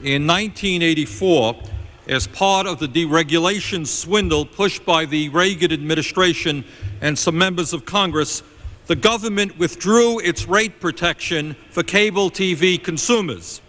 in 1984, as part of the deregulation swindle pushed by the Reagan administration and some members of Congress, the government withdrew its rate protection for cable TV consumers.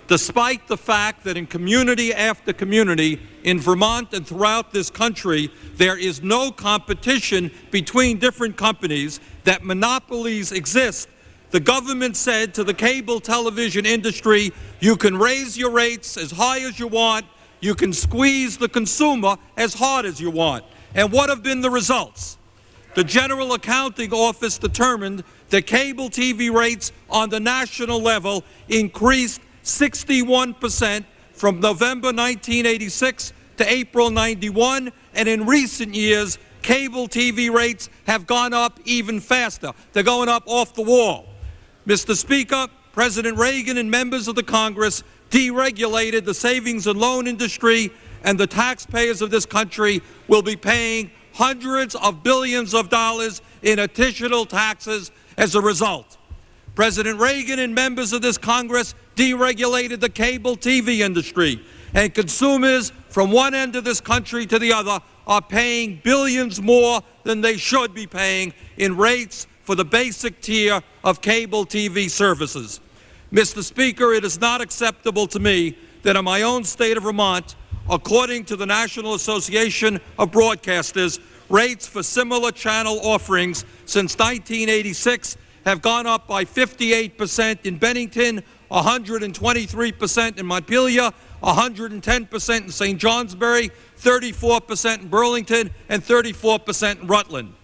Despite the fact that in community after community in Vermont and throughout this country, there is no competition between different companies, that monopolies exist, the government said to the cable television industry, you can raise your rates as high as you want, you can squeeze the consumer as hard as you want. And what have been the results? The General Accounting Office determined that cable TV rates on the national level increased 61% from November 1986 to April 91, and in recent years, cable TV rates have gone up even faster. They're going up off the wall. Mr. Speaker, President Reagan and members of the Congress deregulated the savings and loan industry, and the taxpayers of this country will be paying hundreds of billions of dollars in additional taxes as a result. President Reagan and members of this Congress deregulated the cable TV industry, and consumers from one end of this country to the other are paying billions more than they should be paying in rates for the basic tier of cable TV services. Mr. Speaker, it is not acceptable to me that in my own state of Vermont, according to the National Association of Broadcasters, rates for similar channel offerings since 1986 have gone up by 58% in Bennington, 123% in Montpelier, 110% in St. Johnsbury, 34% in Burlington, and 34% in Rutland.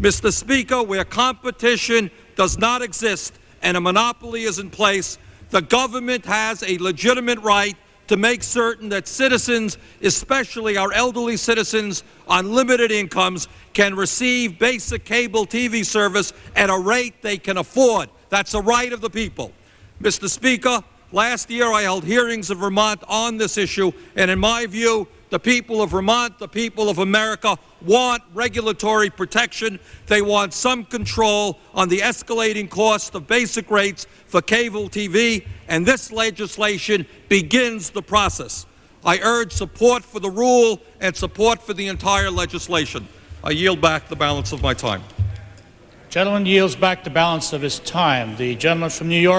Mr. Speaker, where competition does not exist and a monopoly is in place, the government has a legitimate right to make certain that citizens, especially our elderly citizens on limited incomes, can receive basic cable TV service at a rate they can afford. That's a right of the people. Mr. Speaker, last year I held hearings in Vermont on this issue, and in my view, the people of Vermont, the people of America, want regulatory protection. They want some control on the escalating cost of basic rates for cable TV, and this legislation begins the process. I urge support for the rule and support for the entire legislation. I yield back the balance of my time. Gentleman yields back the balance of his time. The gentleman from New York.